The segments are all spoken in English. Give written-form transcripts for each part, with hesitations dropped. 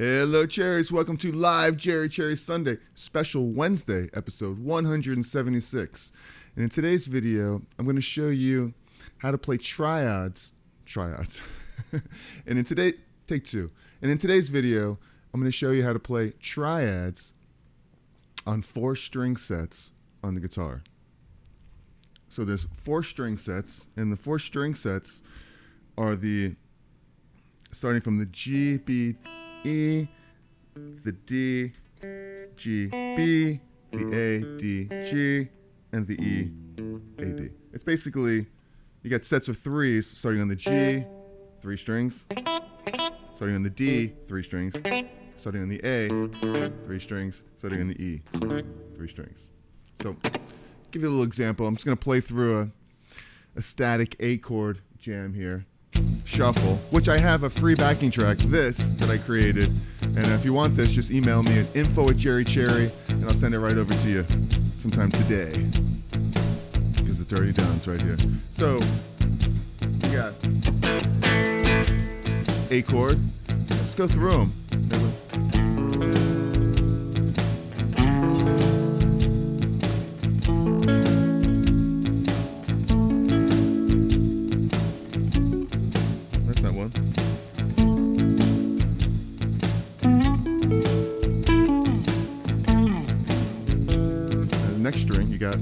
Hello, Cherries. Welcome to Live Cherries Sunday, special Wednesday, episode 176. And in today's video, I'm going to show you how to play triads. And in today's video, I'm going to show you how to play triads on 4 string sets on the guitar. So there's 4 string sets, and the 4 string sets are starting from the G, B, E, the D, G, B, the A, D, G, and the E, A, D. It's basically, you got sets of 3s starting on the G, 3 strings, starting on the D, 3 strings, starting on the A, 3 strings, starting on the E, 3 strings. So, give you a little example. I'm just going to play through a static A chord jam here. Shuffle, which I have a free backing track, that I created. And if you want this, just email me at info@cherry, and I'll send it right over to you sometime today. Because it's already done, it's right here. So, you got A chord. Let's go through them. That's not one. And the next string, you got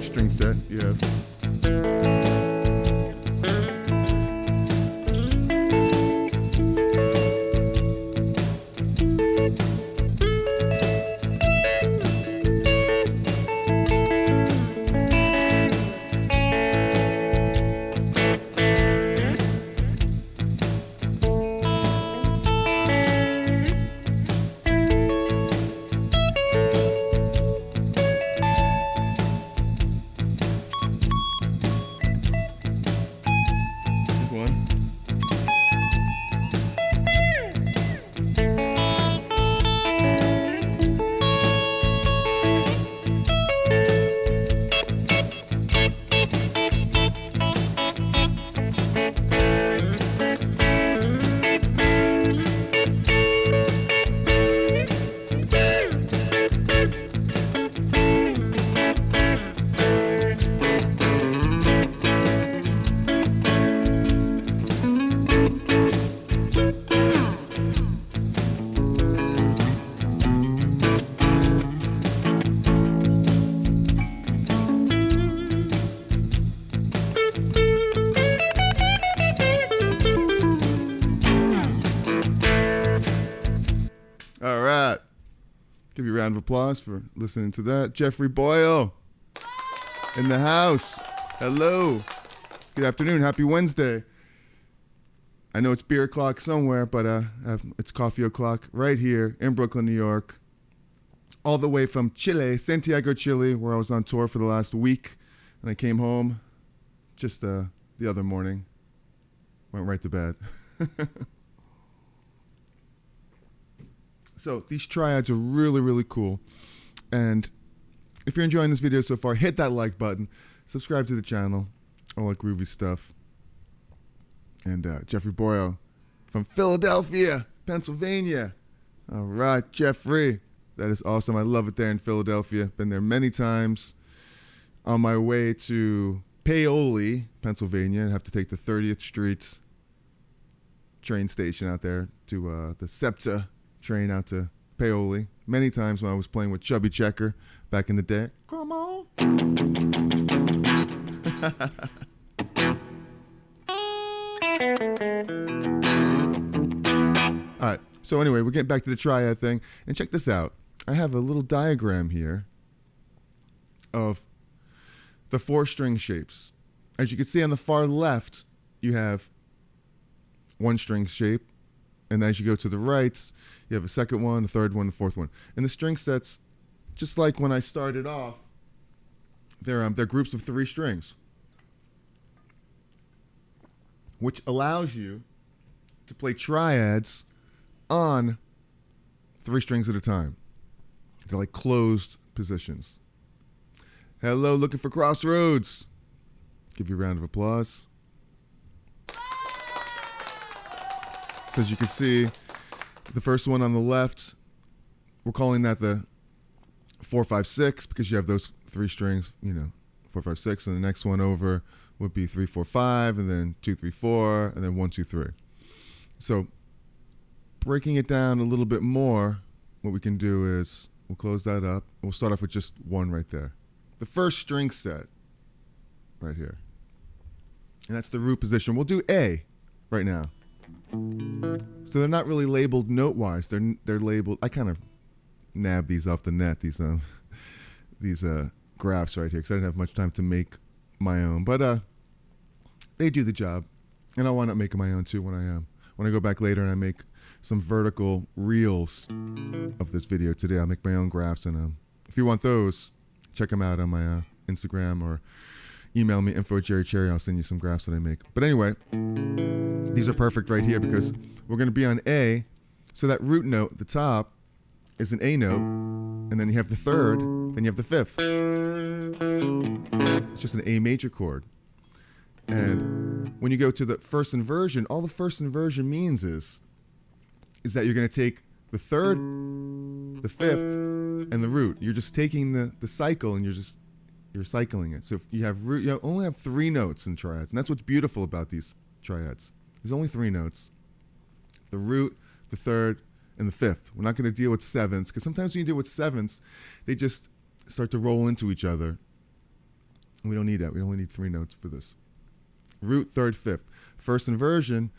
string set, you have one. All right. Give you a round of applause for listening to that. Jeffrey Boyle in the house. Hello. Good afternoon. Happy Wednesday. I know it's beer o'clock somewhere, but it's coffee o'clock right here in Brooklyn, New York. All the way from Chile, Santiago, Chile, where I was on tour for the last week. And I came home just the other morning. Went right to bed. So these triads are really, really cool. And if you're enjoying this video so far, hit that like button. Subscribe to the channel. All that groovy stuff. And Jeffrey Boyle from Philadelphia, Pennsylvania. All right, Jeffrey. That is awesome. I love it there in Philadelphia. Been there many times. On my way to Paoli, Pennsylvania. I have to take the 30th Street train station out there to the SEPTA train out to Paoli. Many times when I was playing with Chubby Checker back in the day. Come on. All right. So anyway, we're getting back to the triad thing. And check this out. I have a little diagram here of the 4 string shapes. As you can see on the far left, you have 1 string shape. And as you go to the right, you have a second one, a third one, a fourth one. And the string sets, just like when I started off, they're groups of 3 strings. which allows you to play triads on 3 strings at a time. They're like closed positions. Hello, looking for Crossroads. Give you a round of applause. So as you can see, the first one on the left, we're calling that the 4-5-6 because you have those 3 strings, 4-5-6, and the next one over would be 3-4-5, and then 2-3-4, and then 1-2-3. So breaking it down a little bit more, what we can do is we'll close that up. We'll start off with just one right there. The first string set right here. And that's the root position. We'll do A right now. So they're not really labeled note-wise. They're labeled. I kind of nabbed these off the net, these graphs right here, because I didn't have much time to make my own. But they do the job, and I'll wind up making my own too when I go back later and I make some vertical reels of this video today. I'll make my own graphs, and if you want those, check them out on my Instagram or email me info@cherry. I'll send you some graphs that I make. But anyway, these are perfect right here because we're going to be on A. So that root note at the top is an A note, and then you have the third, then you have the fifth. It's just an A major chord. And when you go to the first inversion, all the first inversion means is that you're going to take the third, the fifth, and the root. You're just taking the cycle and you're cycling it. So if you have root, you only have 3 notes in triads, and that's what's beautiful about these triads. There's only 3 notes: the root, the third, and the fifth. We're not going to deal with sevenths because sometimes when you deal with sevenths, they just start to roll into each other. And we don't need that. We only need 3 notes for this. Root, third, fifth. First inversion,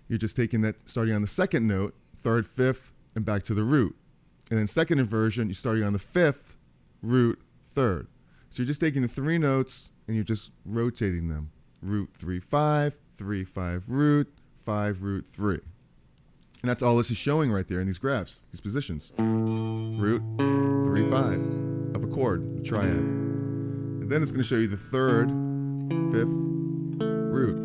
you're just taking that, starting on the second note, third, fifth, and back to the root. And then second inversion, you're starting on the fifth, root, third. So you're just taking the 3 notes and you're just rotating them. Root, 3-5, 3-5, root, 5, root, 3. And that's all this is showing right there in these graphs, these positions. Root, 3-5 of a chord, a triad. And then it's going to show you the third, fifth, root.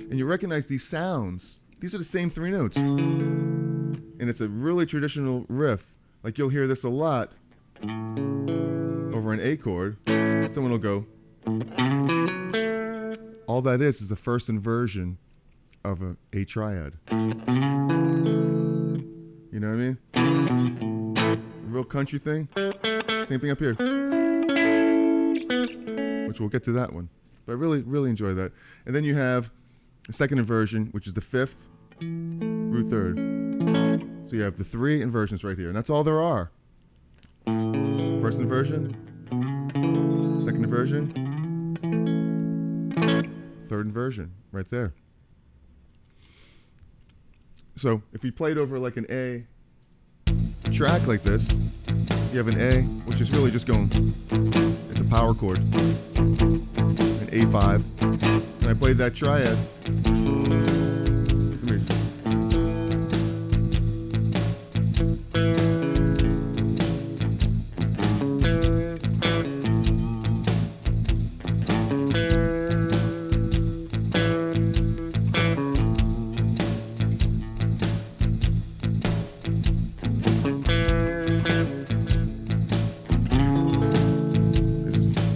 And you recognize these sounds. These are the same 3 notes. And it's a really traditional riff. Like you'll hear this a lot over an A chord. Someone will go. All that is the first inversion of a triad. You know what I mean? Real country thing. Same thing up here. Which we'll get to that one. But I really, really enjoy that. And then you have a second inversion, which is the fifth, root third. So you have the 3 inversions right here. And that's all there are. First inversion, second inversion, third inversion, right there. So if you played over like an A track like this, you have an A, which is really just going, it's a power chord, an A5, and I played that triad. It's amazing.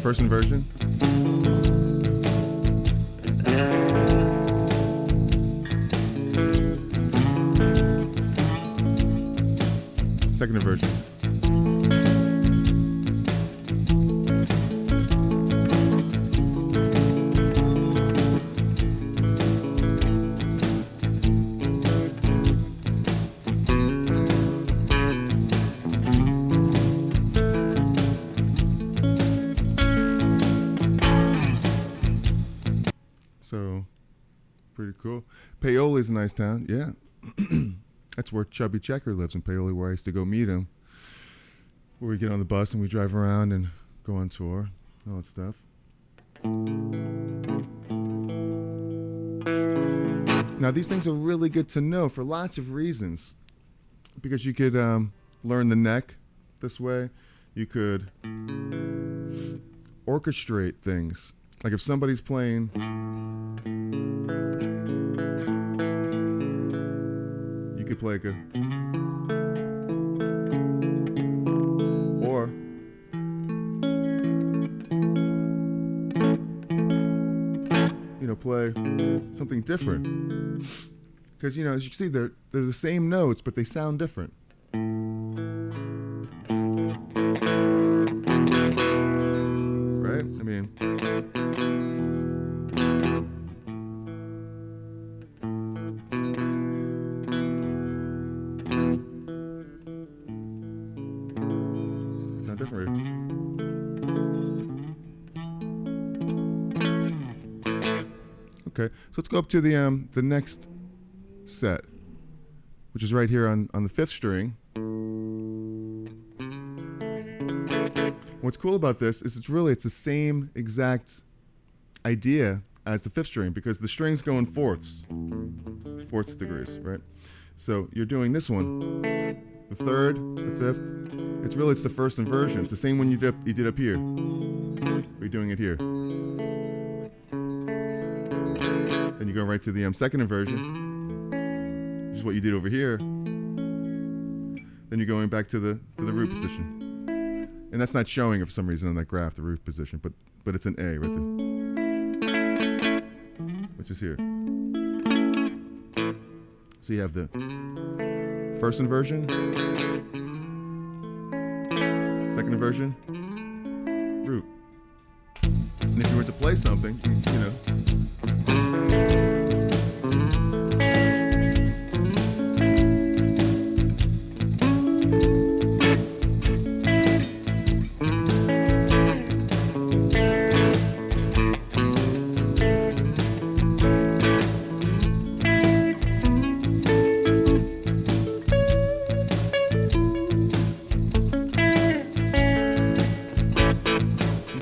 First inversion. Second inversion. So, pretty cool. Paoli is a nice town, yeah. That's where Chubby Checker lives in Paoli, where I used to go meet him. Where we get on the bus and we drive around and go on tour, all that stuff. Now, these things are really good to know for lots of reasons. Because you could learn the neck this way. You could orchestrate things. Like if somebody's playing you could play like a, or play something different. Because, as you can see, they're the same notes, but they sound different. Right? I mean, they sound different. Okay, so let's go up to the next set, which is right here on the 5th string. What's cool about this is it's the same exact idea as the 5th string, because the strings go in fourths degrees, right? So you're doing this one, the 3rd, the 5th. It's the 1st inversion. It's the same one you did up here. We're doing it here. Then you go right to the 2nd inversion, which is what you did over here. Then you're going back to the root position. And that's not showing for some reason on that graph, the root position, but it's an A right there, which is here. So you have the 1st inversion, 2nd inversion, root. And if you were to play something,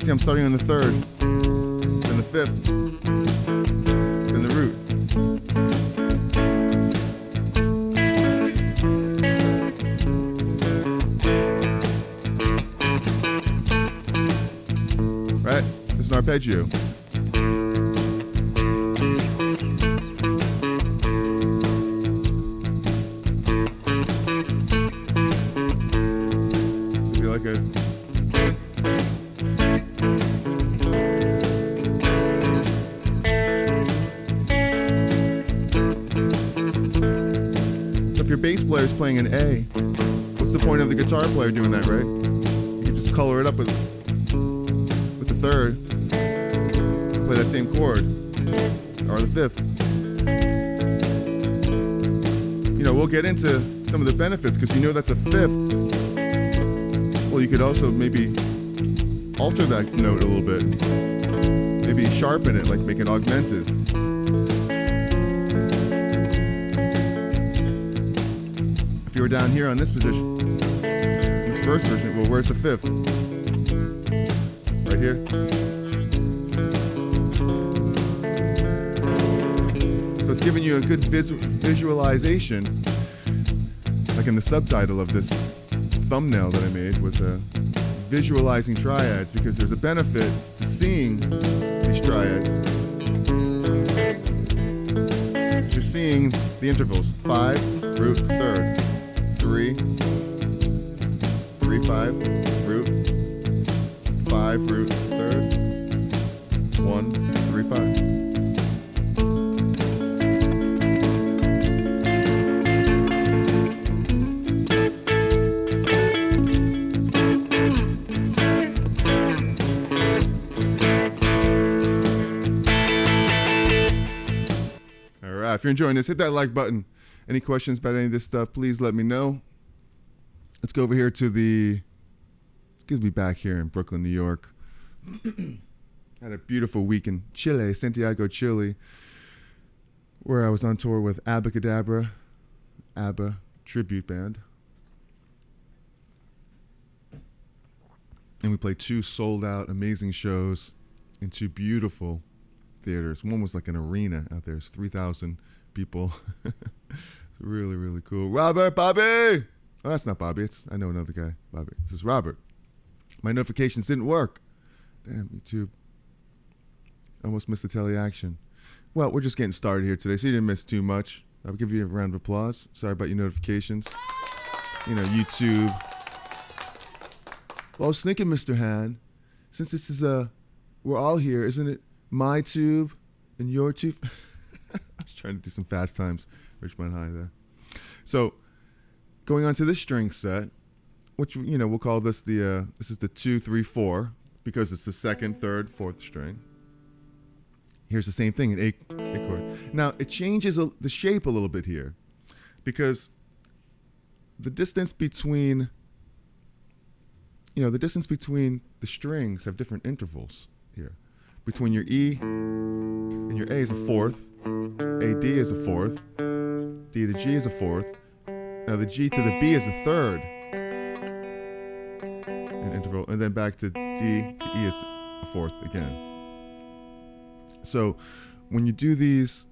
see, I'm starting on the 3rd, then the 5th, then the root. Right? It's an arpeggio. So it'd be like a if your bass player is playing an A, what's the point of the guitar player doing that, right? You can just color it up with the 3rd, play that same chord, or the 5th. We'll get into some of the benefits, because that's a 5th. Well, you could also maybe alter that note a little bit. Maybe sharpen it, like make it augmented. If you were down here on this position, this 1st version, well, where's the 5th? Right here. So it's giving you a good visualization, like in the subtitle of this thumbnail that I made was visualizing triads, because there's a benefit to seeing these triads. You're seeing the intervals, 5, root, 3rd. 3, 5, root, 5, root, 3rd, 1, 3, 5. All right, if you're enjoying this, hit that like button. Any questions about any of this stuff, please let me know. Let's go over here to it's good to be back here in Brooklyn, New York. Had a beautiful week in Chile, Santiago, Chile, where I was on tour with Abacadabra, ABBA tribute band. And we played 2 sold-out, amazing shows in 2 beautiful theaters. One was like an arena out there. It's 3,000 people. Really, really cool. Robert, Bobby! Oh, that's not Bobby. I know another guy, Bobby. This is Robert. My notifications didn't work. Damn, YouTube. Almost missed the tele action. Well, we're just getting started here today, so you didn't miss too much. I'll give you a round of applause. Sorry about your notifications. You know, YouTube. Well, I was thinking, Mr. Han, since this is we're all here, isn't it my tube and your tube? I was trying to do some fast times. Richmond High there. So, going on to this string set, which, you know, we'll call this the, this is the 2, 3, 4, because it's the second, third, fourth string. Here's the same thing, an A chord. Now, it changes the shape a little bit here, because the distance between, you know, the distance between the strings have different intervals here. Between your E and your A is a fourth, A D is a fourth, D to G is a fourth. Now the G to the B is a third in interval, and then back to D to E is a fourth again. So when you do these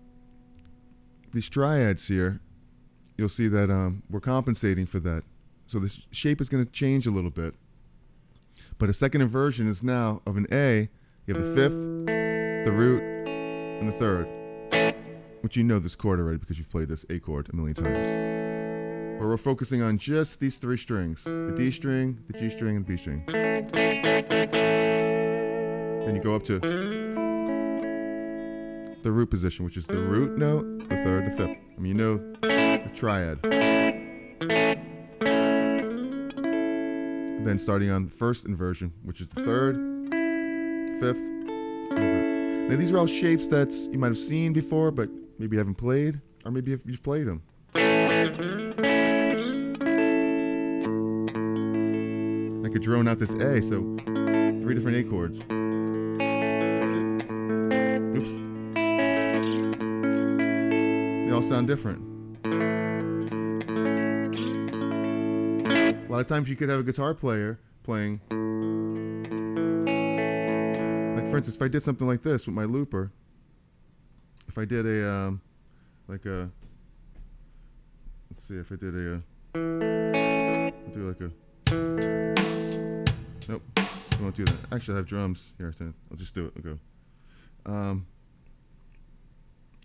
triads here, you'll see that we're compensating for that. So the shape is going to change a little bit. But a second inversion is now of an A. You have the fifth, the root, and the third, which you know this chord already because you've played this A chord a million times. But we're focusing on just these three strings, the D string, the G string, and the B string. Then you go up to the root position, which is the root note, the third, the fifth. I mean, you know the triad. Then starting on the first inversion, which is the third, fifth. Now these are all shapes that you might have seen before, but maybe you haven't played, or maybe you've played them. I could drone out this A, so 3 different A chords. Oops. They all sound different. A lot of times you could have a guitar player playing, like for instance, if I did something like this with my looper, if I did a, let's see, if I did I'll do like a, nope, I won't do that. Actually, I have drums here, so I'll just do it. I'll go.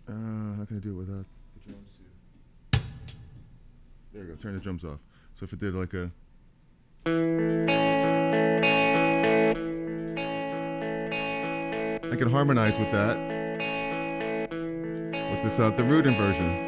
How can I do it without the drums here? There we go, turn the drums off. So if it did like a, I can harmonize with that, with this, the root inversion.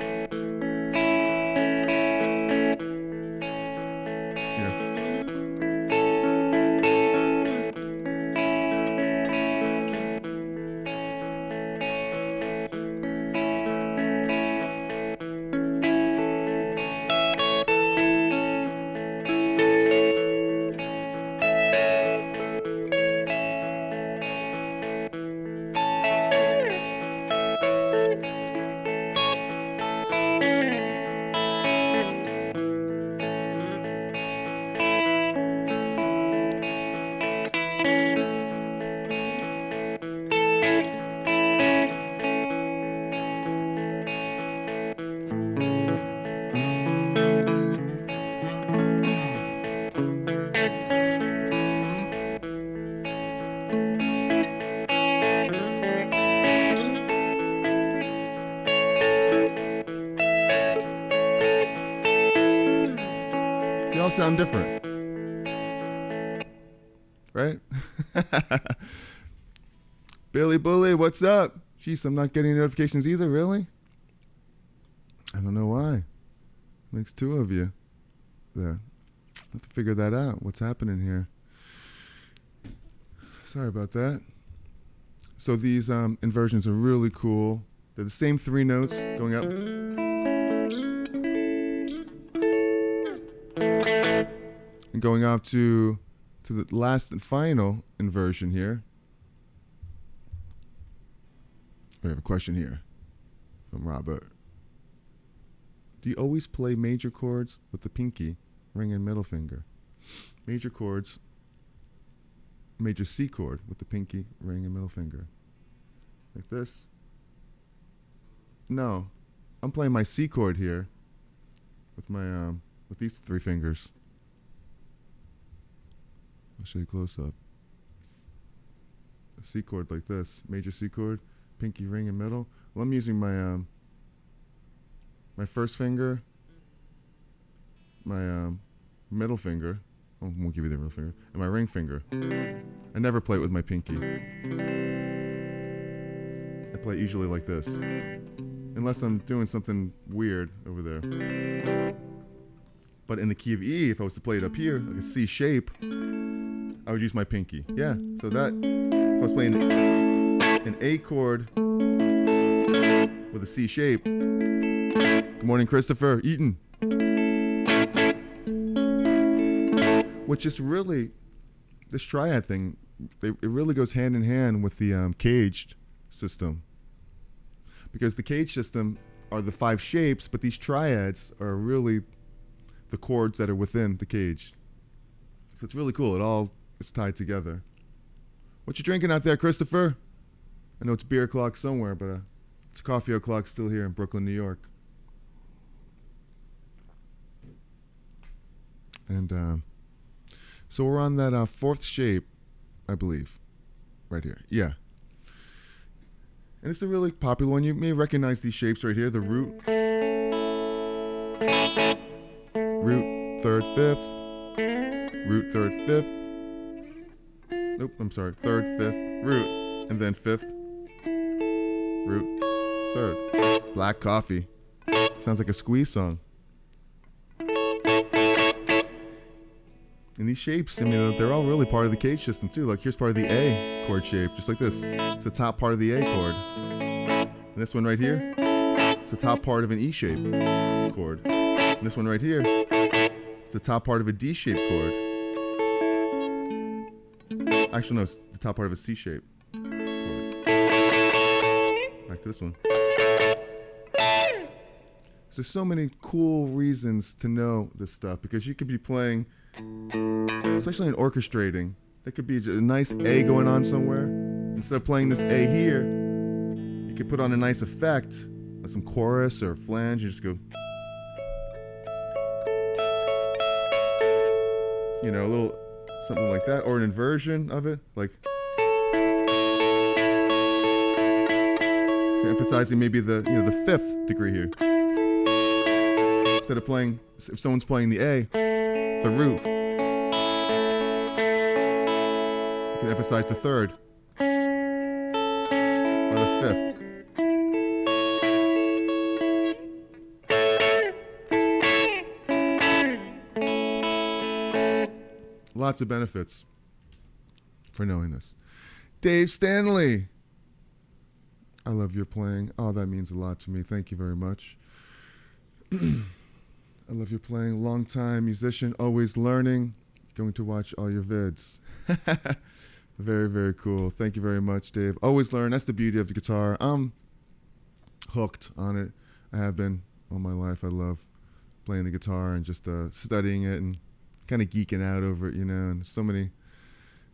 They all sound different, right? Billy Bully, what's up? Jeez, I'm not getting notifications either, really? I don't know why. Makes two of you there. I have to figure that out. What's happening here? Sorry about that. So these inversions are really cool. They're the same 3 notes going up. And going off to the last and final inversion here. We have a question here from Robert. Do you always play major chords with the pinky, ring, and middle finger? Major chords, major C chord with the pinky, ring, and middle finger. Like this? No, I'm playing my C chord here with my with these 3 fingers. I'll show you close up. A C chord like this, major C chord, pinky, ring, and middle. Well, I'm using my my first finger, my middle finger, I won't give you the middle finger, and my ring finger. I never play it with my pinky. I play it usually like this, unless I'm doing something weird over there. But in the key of E, if I was to play it up here, like a C shape, I would use my pinky. Yeah, so that, if I was playing an A chord with a C shape, good morning, Christopher, Eaton. Which is really, this triad thing, it really goes hand in hand with the caged system. Because the caged system are the 5 shapes, but these triads are really the chords that are within the cage. So it's really cool. It all is tied together. What you drinking out there, Christopher? I know it's beer o'clock somewhere, but it's coffee o'clock still here in Brooklyn, New York. And so we're on that 4th shape, I believe, right here. Yeah. And it's a really popular one. You may recognize these shapes right here. The root, 3rd, 5th, root, 3rd, 5th. Nope, I'm sorry. 3rd, 5th, root, and then 5th, root, 3rd. Black coffee. Sounds like a Squeeze song. And these shapes, I mean, they're all really part of the cage system too. Like here's part of the A chord shape, just like this. It's the top part of the A chord. And this one right here, it's the top part of an E shape chord. And this one right here, it's the top part of a D shaped chord. Actually, no, it's the top part of a C shape chord. Back to this one. So there's so many cool reasons to know this stuff because you could be playing, especially in orchestrating, there could be a nice A going on somewhere. Instead of playing this A here, you could put on a nice effect, like some chorus or flange, and just go, you know, a little something like that, or an inversion of it, like so emphasizing maybe the, you know, the 5th degree here. Instead of playing, if someone's playing the A, the root, you can emphasize the 3rd or the 5th. Lots of benefits for knowing this. Dave Stanley, I love your playing. Oh, that means a lot to me. Thank you very much. I love your playing. Long-time musician, always learning. Going to watch all your vids. Very, very cool. Thank you very much, Dave. Always learn. That's the beauty of the guitar. I'm hooked on it. I have been all my life. I love playing the guitar and just studying it and kind of geeking out over it, you know. And so many.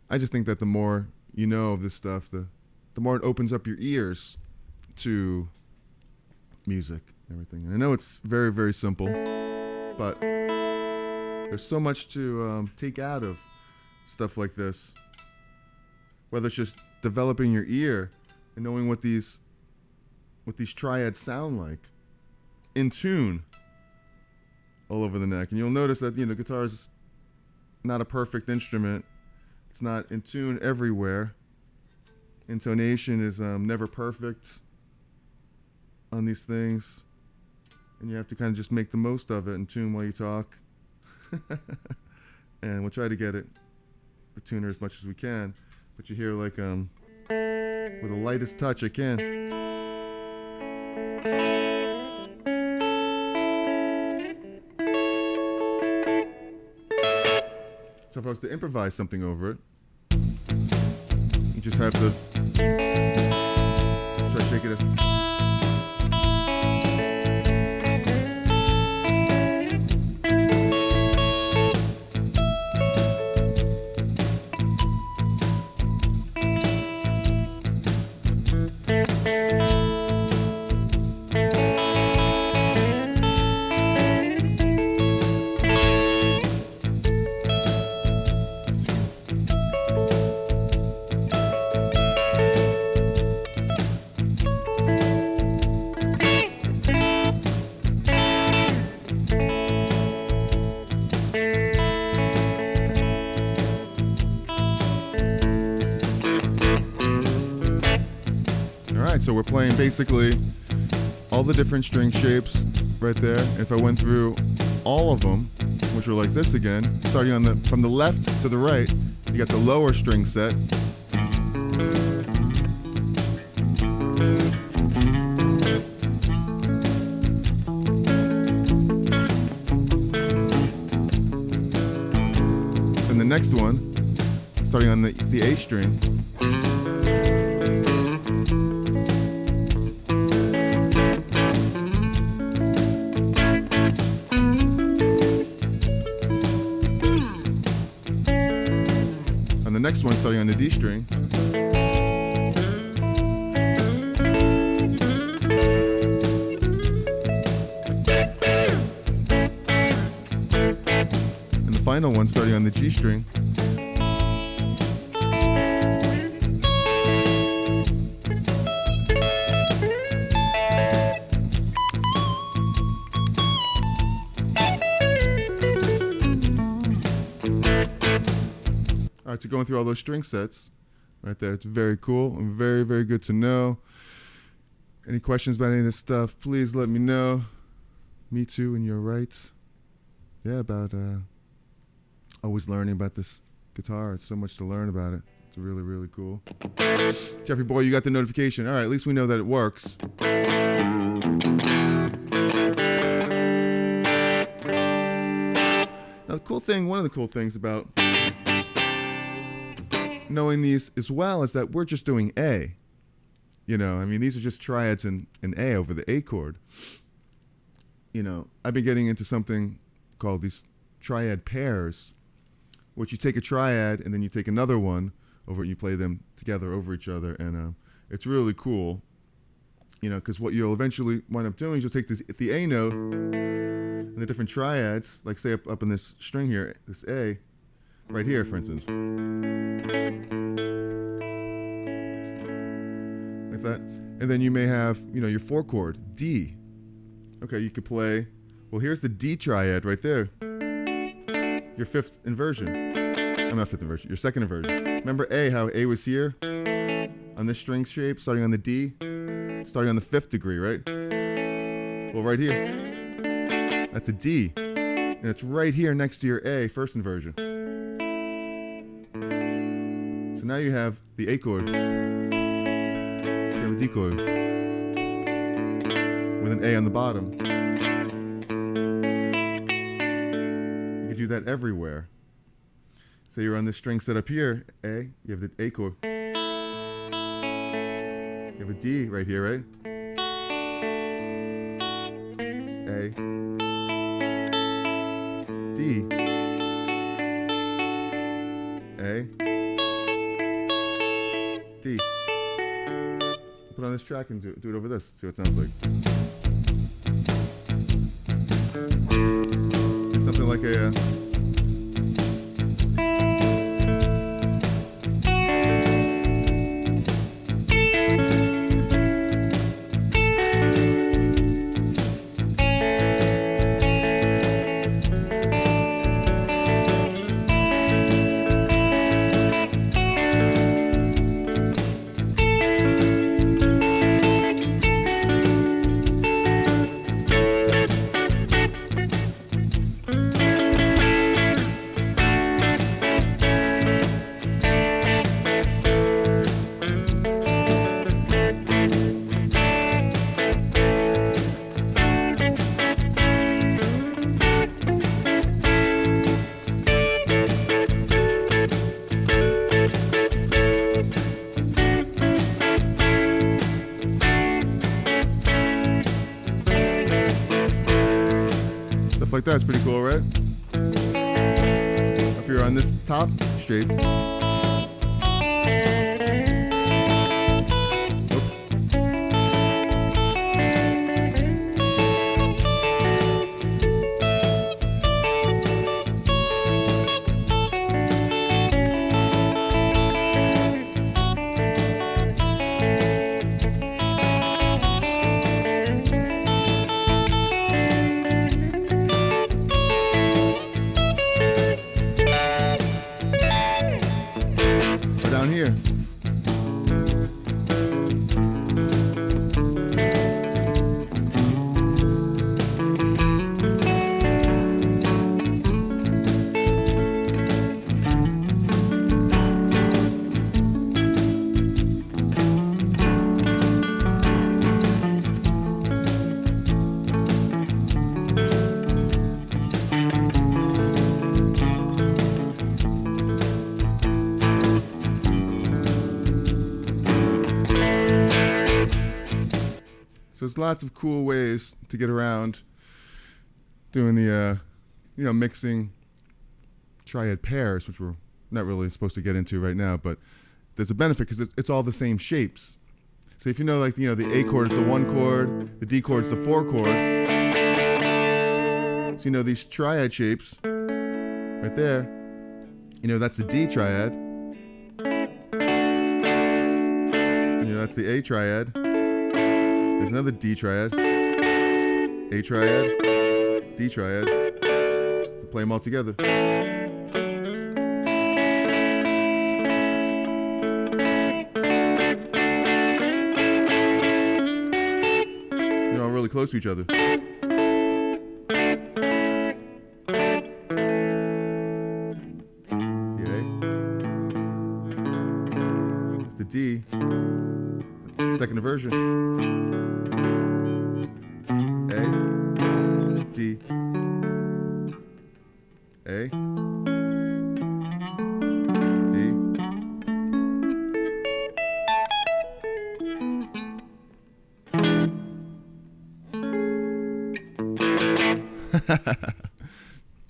I just think that the more you know of this stuff, the more it opens up your ears to music and everything. And I know it's very, very simple, but there's so much to take out of stuff like this. Whether it's just developing your ear and knowing what these triads sound like, in tune, all over the neck. And you'll notice that, you know, guitar is not a perfect instrument. It's not in tune everywhere. Intonation is never perfect on these things. And you have to kind of just make the most of it in tune while you talk. And we'll try to get it, the tuner, as much as we can. But you hear like with the lightest touch I can. So if I was to improvise something over it, you just have to try to shake it. All right, so we're playing basically all the different string shapes right there. If I went through all of them, which were like this again, starting on from the left to the right, you got the lower string set. And the next one, starting on the A string. The next one starting on the D string. And the final one starting on the G string. All right, so going through all those string sets right there, it's very cool and very, very good to know. Any questions about any of this stuff, please let me know. Me too, and your rights. Yeah, about always learning about this guitar. It's so much to learn about it. It's really, really cool. Jeffrey boy, you got the notification. All right, at least we know that it works. Now, the cool thing, one of the cool things about knowing these as well is that we're just doing A. You know, I mean, these are just triads in A over the A chord. You know, I've been getting into something called these triad pairs, which you take a triad and then you take another one over and you play them together over each other. And it's really cool, you know, because what you'll eventually wind up doing is you'll take the A note and the different triads, like say up in this string here, this A, right here, for instance. Like that. And then you may have, you know, your 4 chord, D. Okay, you could play, well, here's the D triad right there. Your 5th inversion. I'm not 5th inversion, your 2nd inversion. Remember A, how A was here? On this string shape, starting on the D, starting on the 5th degree, right? Well, right here, that's a D. And it's right here next to your A, 1st inversion. So now you have the A chord. You have a D chord with an A on the bottom. You could do that everywhere. Say you're on this string set up here, A, you have the A chord. You have a D right here, right? A, D, A, D. Put on this track and do it over this. See what it sounds like. It's something like a like that. It's pretty cool, right? If you're on this top shape, So there's lots of cool ways to get around doing the, mixing triad pairs, which we're not really supposed to get into right now, but there's a benefit because it's all the same shapes. So if you know, the A chord is the 1 chord, the D chord is the 4 chord. So these triad shapes right there, that's the D triad. That's the A triad. There's another D triad, A triad, D triad. You play them all together. They're all really close to each other. The A. That's the D. Second inversion. A, D, A, D.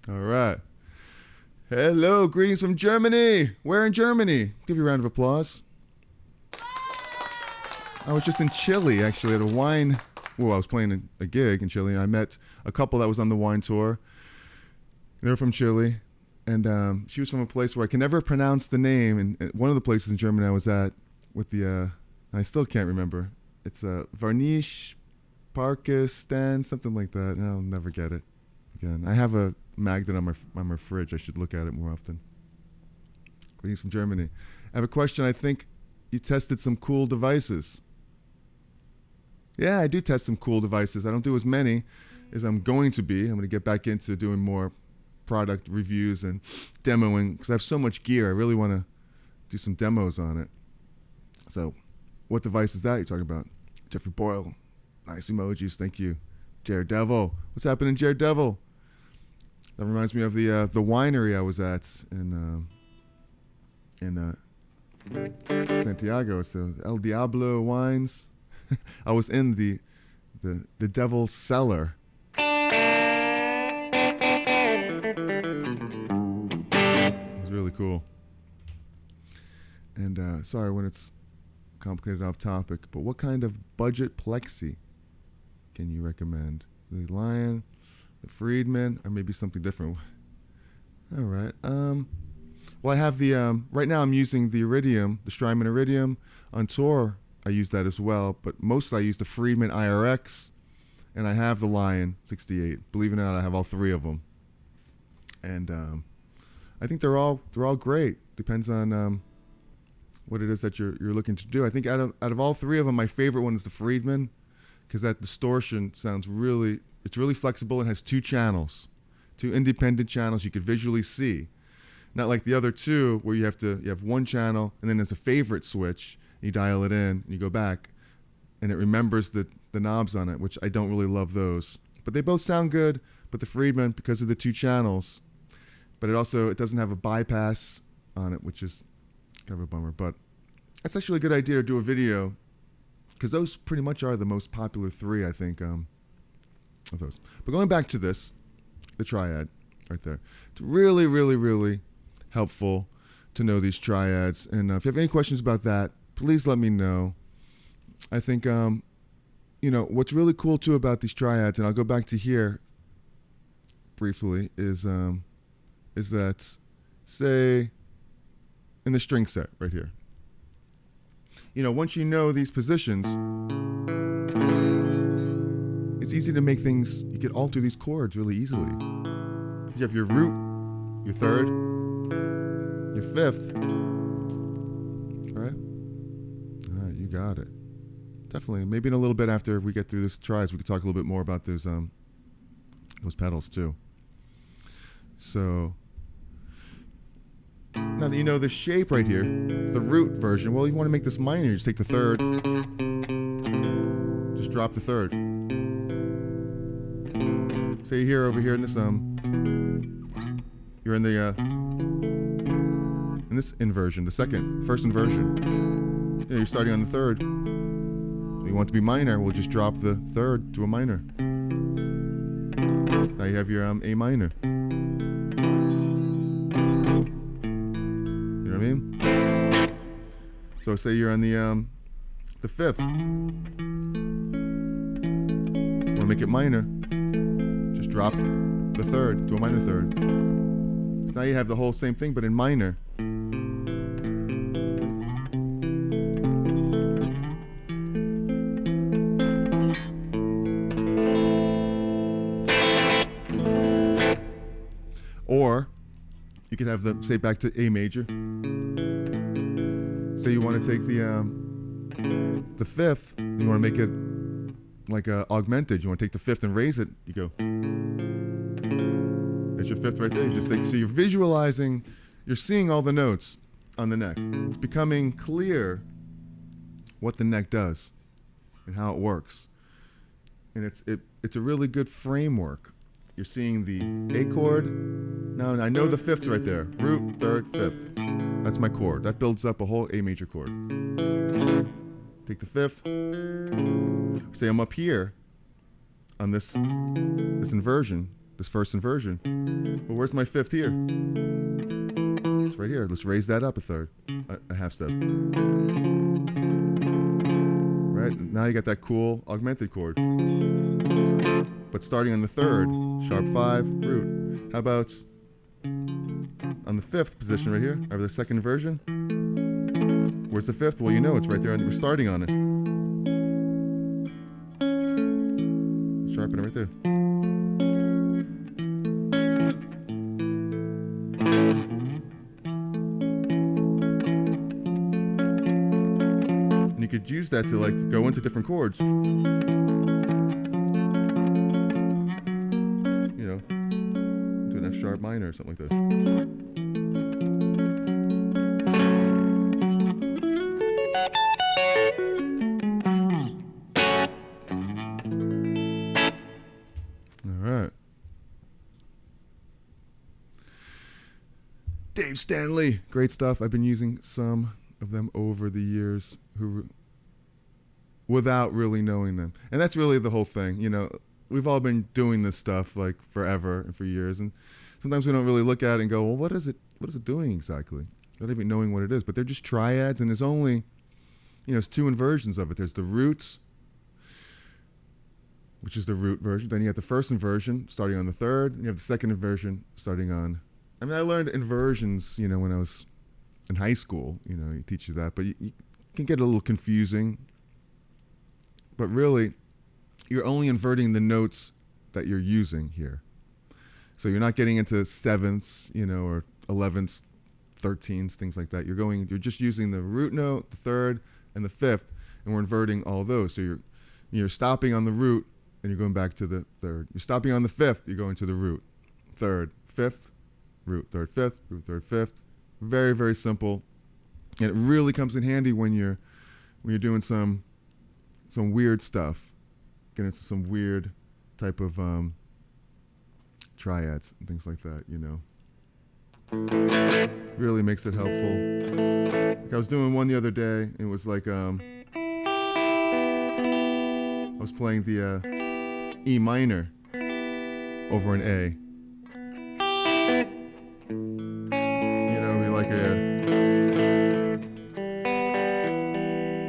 All right. Hello, greetings from Germany. Where in Germany? Give you a round of applause. I was just in Chile, actually, at a wine. Well, I was playing a gig in Chile, and I met a couple that was on the wine tour. They were from Chile, and she was from a place where I can never pronounce the name. And one of the places in Germany I was at with the, and I still can't remember. It's Varnish, Parkistan, something like that. And I'll never get it again. I have a magnet on my fridge. I should look at it more often. Greetings from Germany. I have a question. I think you tested some cool devices. Yeah, I do test some cool devices. I don't do as many as I'm going to be. I'm going to get back into doing more product reviews and demoing because I have so much gear. I really want to do some demos on it. So what device is that you're talking about? Jeffrey Boyle. Nice emojis. Thank you. Jared Devil. What's happening, Jared Devil? That reminds me of the winery I was at in Santiago. It's the El Diablo Wines. I was in the Devil's Cellar. It was really cool. And sorry when it's complicated off topic, but what kind of budget plexi can you recommend? The Lion, the Friedman, or maybe something different? All right. Well, I have the right now I'm using the Iridium, the Strymon Iridium. On tour, I use that as well, but mostly I use the Friedman IRX, and I have the Lion 68. Believe it or not, I have all three of them, and I think they're all great. Depends on what it is that you're looking to do. I think out of all three of them, my favorite one is the Friedman, because that distortion sounds it's really flexible and has two channels, two independent channels you could visually see. Not like the other two where you have one channel and then there's a favorite switch. You dial it in and you go back and it remembers the knobs on it, which I don't really love those. But they both sound good, but the Friedman, because of the two channels, but it doesn't have a bypass on it, which is kind of a bummer. But that's actually a good idea to do a video because those pretty much are the most popular three, I think, of those. But going back to this, the Triad right there. It's really, really, really helpful to know these triads. And if you have any questions about that, please let me know. I think, what's really cool too about these triads, and I'll go back to here briefly, is that, say, in the string set right here. Once you know these positions, it's easy to make things, you can alter these chords really easily. You have your root, your third, your fifth. All right, you got it. Definitely. Maybe in a little bit after we get through this tries, we could talk a little bit more about those pedals too. So now that you know the shape right here, the root version, well, you want to make this minor. You just take the third, just drop the third. Say here, over here in this you're in this inversion, the first inversion. You're starting on the third. You want it to be minor, we'll just drop the third to a minor. Now you have your A minor. You know what I mean? So say you're on the fifth. Want to make it minor? Just drop the third to a minor third. So now you have the whole same thing, but in minor. Or you could have the, say, back to A major. Say you want to take the fifth, and you want to make it like augmented. You want to take the fifth and raise it. You go. There's your fifth right there. You just think, so you're visualizing, you're seeing all the notes on the neck. It's becoming clear what the neck does and how it works. And it's a really good framework. You're seeing the A chord. Now I know the fifth's right there. Root, third, fifth. That's my chord. That builds up a whole A major chord. Take the fifth. Say I'm up here on this inversion, this first inversion. Well, where's my fifth here? It's right here. Let's raise that up a third, a half step. Right? Now you got that cool augmented chord. But starting on the third, sharp 5, root. How about on the fifth position right here, or the second inversion? Where's the fifth? Well, you know it's right there. We're starting on it. Sharpen it right there. And you could use that to like go into different chords. To an F sharp minor or something like that. All right. Dave Stanley, great stuff. I've been using some of them over the years without really knowing them. And that's really the whole thing, you know. We've all been doing this stuff like forever and for years, and sometimes we don't really look at it and go, well, what is it doing exactly? Not even knowing what it is. But they're just triads, and there's only, there's two inversions of it. There's the roots, which is the root version. Then you have the first inversion starting on the third, and you have the second inversion starting on, I learned inversions, when I was in high school, you teach you that, but you can get a little confusing. But really, you're only inverting the notes that you're using here. So you're not getting into sevenths, or 11ths, 13ths, things like that. You're just using the root note, the third, and the fifth, and we're inverting all those. So you're stopping on the root, and you're going back to the third. You're stopping on the fifth, you're going to the root, third, fifth, root, third, fifth, root, third, fifth. Very, very simple. And it really comes in handy when you're doing some weird stuff. Get into some weird type of triads and things like that, Really makes it helpful. Like I was doing one the other day, and it was like I was playing the E minor over an A.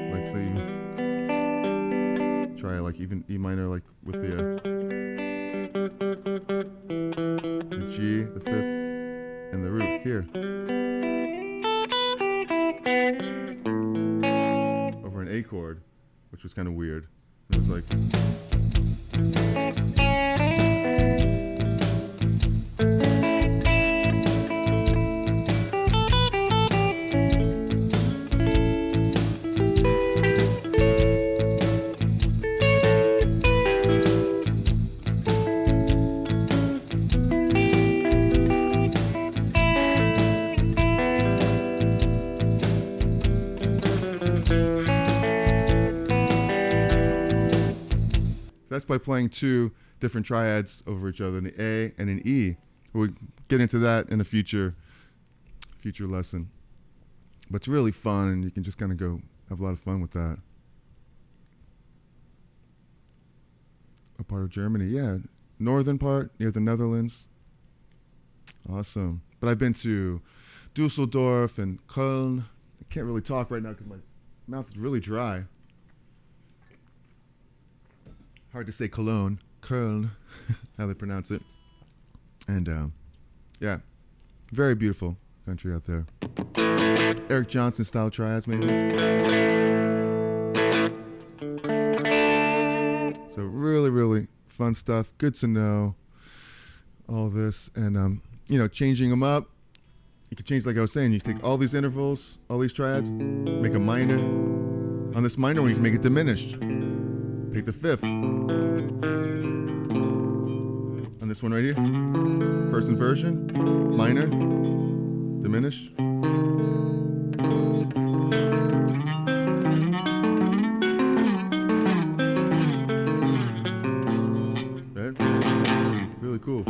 Like say try like even E minor, like with the G, the fifth, and the root here. Over an A chord, which was kind of weird. It was like. That's by playing two different triads over each other, an A and an E. We'll get into that in a future lesson. But it's really fun, and you can just kind of go have a lot of fun with that. a part of Germany. Yeah, northern part near the Netherlands. Awesome. But I've been to Dusseldorf and Köln. I can't really talk right now because my mouth is really dry. Hard to say Cologne. Köln, how they pronounce it. And yeah, very beautiful country out there. Eric Johnson style triads, maybe. So really, really fun stuff. Good to know all this. And, you know, changing them up. You can change, like I was saying, you take all these intervals, all these triads, make a minor. On this minor one, you can make it diminished. Take the fifth. On this one right here, first inversion, minor, diminish. Okay. Really cool.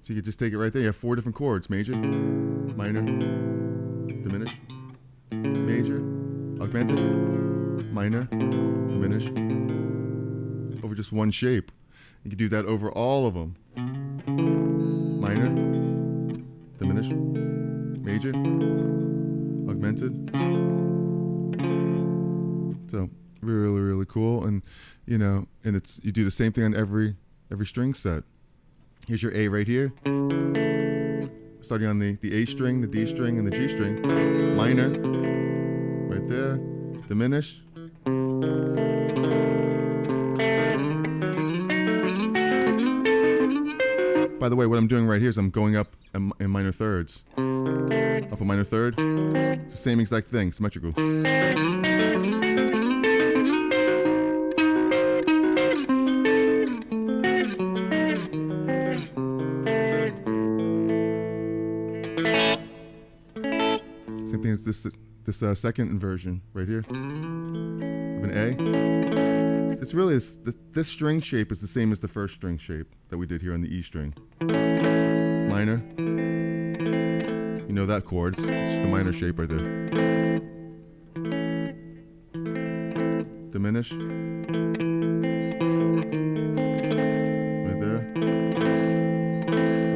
So you could just take it right there. You have 4 different chords: major, minor, diminish, major, augmented, minor, diminish, over just one shape. You can do that over all of them. Minor, diminish, major, augmented. So really, really cool. And you know, and you do the same thing on every string set. Here's your A right here. Starting on the A string, the D string, and the G string. Minor, right there. Diminish. By the way, what I'm doing right here is I'm going up in minor thirds. Up a minor third. It's the same exact thing, symmetrical. Same thing as this second inversion right here of an A. It's really this string shape is the same as the first string shape that we did here on the E string. Minor. You know that chord. It's the minor shape right there. Diminish. Right there.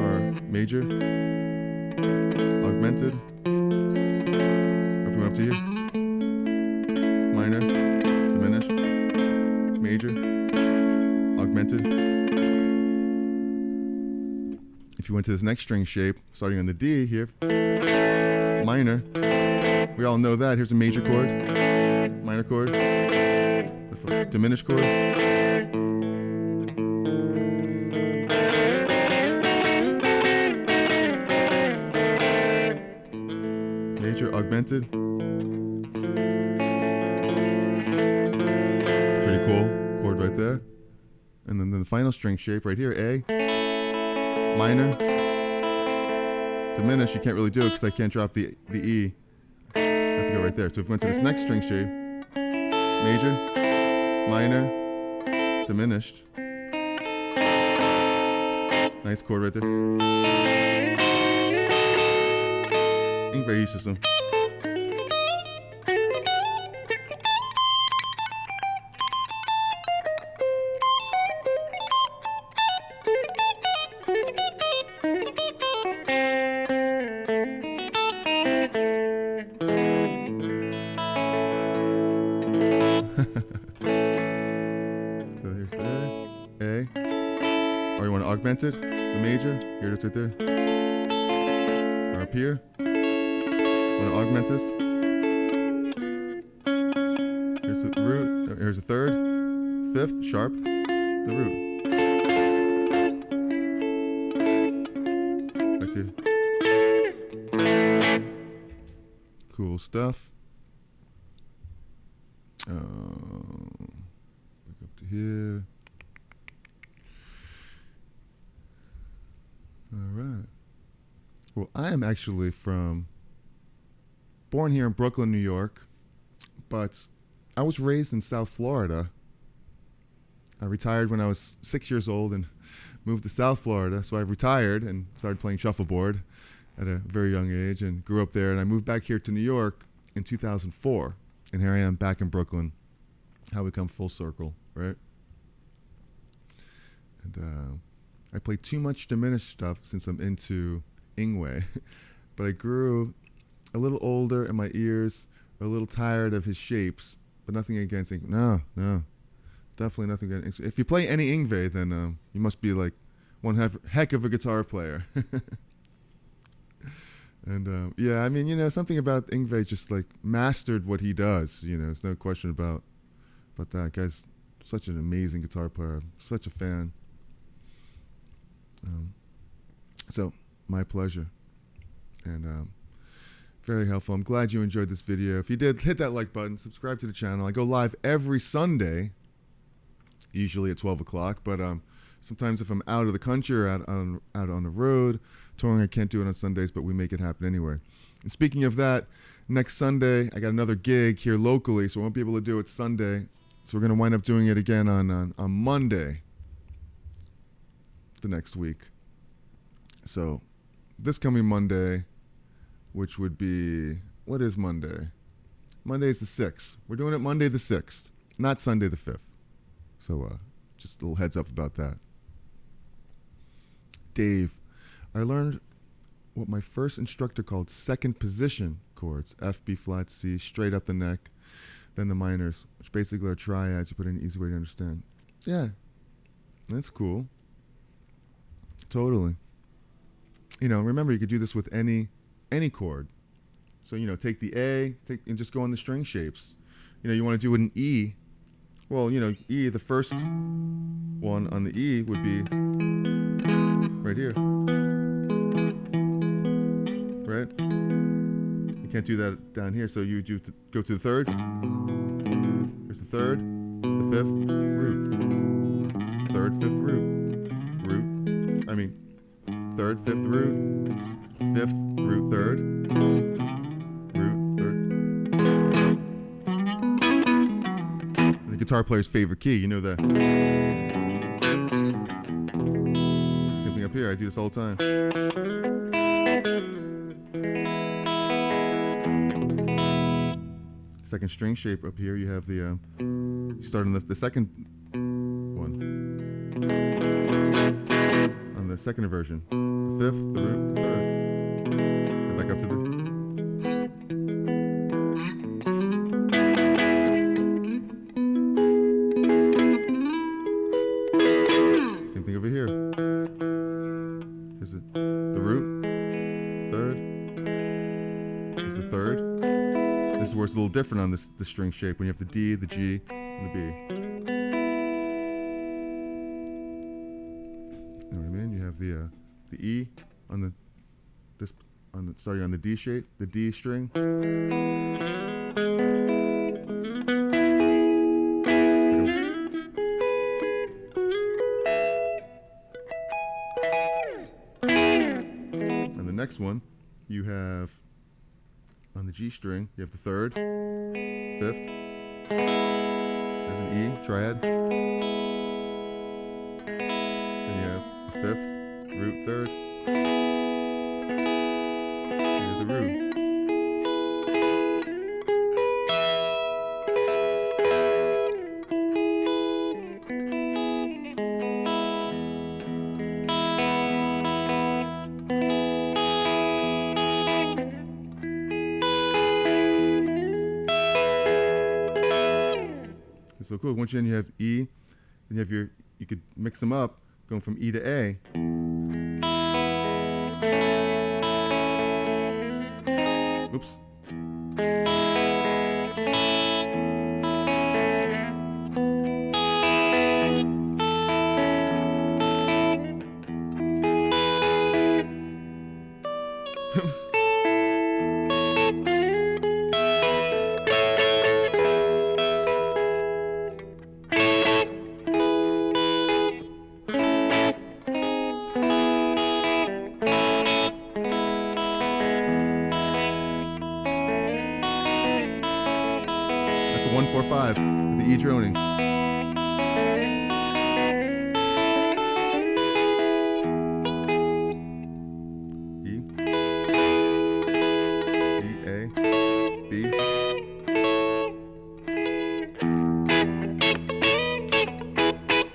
Or major. Augmented. Up to you. Minor, diminish, major, augmented. If you went to this next string shape, starting on the D here, minor, we all know that. Here's a major chord, minor chord, diminished chord. Major, augmented. Cool chord right there. And then the final string shape right here, A, minor, diminish. You can't really do it because I can't drop the E. I have to go right there. So if we went to this next string shape, major, minor, diminished. Nice chord right there. Improvisational. So here's the A. Or you want to augment it, the major. Here it is right there. Or up here. You want to augment this. Here's the root. Here's the third, fifth, sharp, the root. Back to cool stuff. Back up to here. All right. Well, I am actually born here in Brooklyn, New York, but I was raised in South Florida. I retired when I was 6 years old and moved to South Florida. So I retired and started playing shuffleboard at a very young age and grew up there. And I moved back here to New York in 2004. And here I am back in Brooklyn. How we come full circle, right? And I play too much diminished stuff since I'm into Yngwie. But I grew a little older and my ears are a little tired of his shapes, but nothing against Yngwie. No, definitely nothing against. If you play any Yngwie, then you must be like one heck of a guitar player. And yeah, I mean, you know, something about Yngwie just like mastered what he does. You know, there's no question about that. Guy's such an amazing guitar player. Such a fan. So my pleasure, and very helpful. I'm glad you enjoyed this video. If you did, hit that like button, subscribe to the channel. I go live every Sunday, usually at 12 o'clock, but sometimes if I'm out of the country or out on the road touring, I can't do it on Sundays, but we make it happen anyway. And speaking of that, next Sunday, I got another gig here locally, so I won't be able to do it Sunday. So we're going to wind up doing it again on Monday, the next week. So this coming Monday, which would be, what is Monday? Monday is the 6th. We're doing it Monday the 6th, not Sunday the 5th. So just a little heads up about that. Dave, I learned what my first instructor called second position chords, F, B flat, C, straight up the neck, then the minors, which basically are triads. You put in an easy way to understand. Yeah, that's cool. Totally. You know, remember, you could do this with any chord. So, you know, take the A, and just go on the string shapes. You know, you want to do it in E. Well, you know, E, the first one on the E would be right here. Right? You can't do that down here, so you do go to the third. Here's the third, the fifth, root. Third, fifth, root. Root. I mean, third, fifth, root. Fifth, root, third. Root, third. And the guitar player's favorite key, you know that. Same thing up here, I do this all the time. Second string shape up here, you have the, you start on the second one. On the second inversion. The fifth, the root, the third. And back up to the. Same thing over here. Here's the root, third. Here's the third. This is where it's a little different on the string shape when you have the D, the G, and the B. You know what I mean? You have the E on starting on the D shape, the D string. And the next one, you have on the G string, you have the third, fifth, there's an E, triad, and you have the fifth, root, third, and you have the root. So cool. Once you have E, then you have you could mix them up, going from E to A. Oops. That's a 1-4-5 with the E droning. E, E, A, B,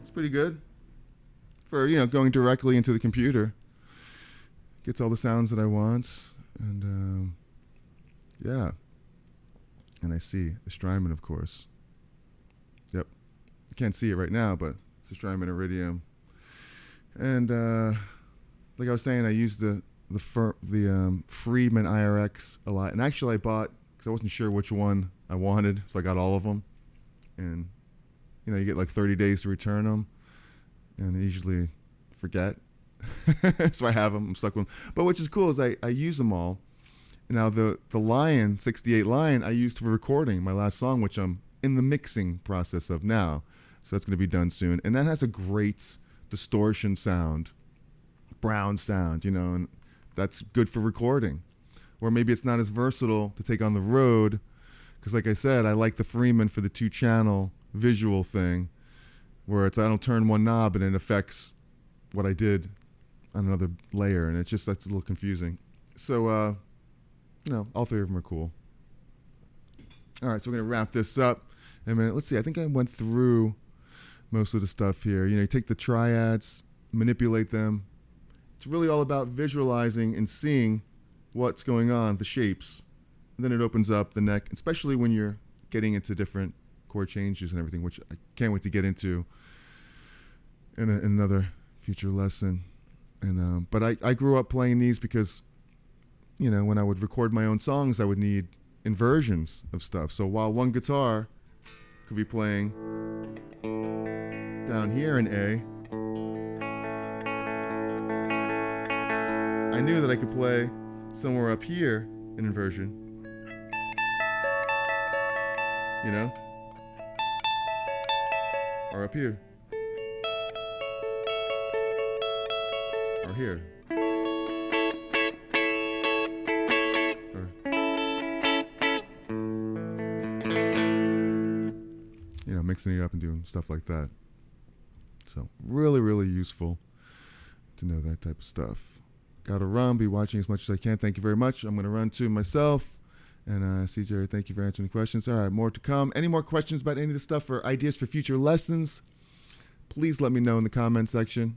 It's pretty good for, going directly into the computer. Gets all the sounds that I want. And yeah. And I see the Strymon, of course. Yep. You can't see it right now, but it's a Strymon Iridium. And like I was saying, I used the Friedman IRX a lot. And actually I bought, because I wasn't sure which one I wanted, so I got all of them. And, you get like 30 days to return them. And I usually forget. So I have them. I'm stuck with them. But which is cool is I use them all. Now the Lion, 68 Lion, I used for recording my last song, which I'm in the mixing process of now. So that's going to be done soon. And that has a great distortion sound, brown sound, and that's good for recording. Or maybe it's not as versatile to take on the road, because like I said, I like the Freeman for the 2-channel visual thing, where I don't turn one knob and it affects what I did on another layer, and that's a little confusing. So all three of them are cool. All right, so we're going to wrap this up in a minute. Let's see, I think I went through most of the stuff here. You take the triads, manipulate them. It's really all about visualizing and seeing what's going on, the shapes. And then it opens up the neck, especially when you're getting into different chord changes and everything, which I can't wait to get into in another future lesson. And but I grew up playing these because, when I would record my own songs, I would need inversions of stuff. So while one guitar could be playing down here in A, I knew that I could play somewhere up here in inversion, or up here, or here. Mixing it up and doing stuff like that. So really, really useful to know that type of stuff. Gotta run, be watching as much as I can. Thank you very much. I'm gonna run to myself. And see, Jerry, thank you for answering the questions. All right, more to come. Any more questions about any of this stuff or ideas for future lessons, please let me know in the comment section.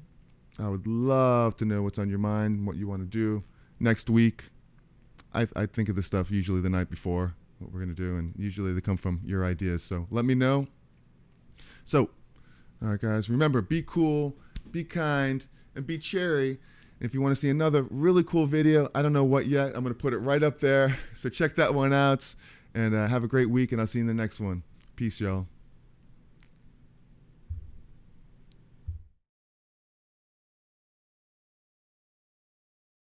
I would love to know what's on your mind, what you want to do next week. I think of this stuff usually the night before, what we're going to do, and usually they come from your ideas. So let me know. So, all right, guys, remember, be cool, be kind, and be cherry. And if you want to see another really cool video, I don't know what yet. I'm going to put it right up there. So check that one out, and have a great week, and I'll see you in the next one. Peace, y'all.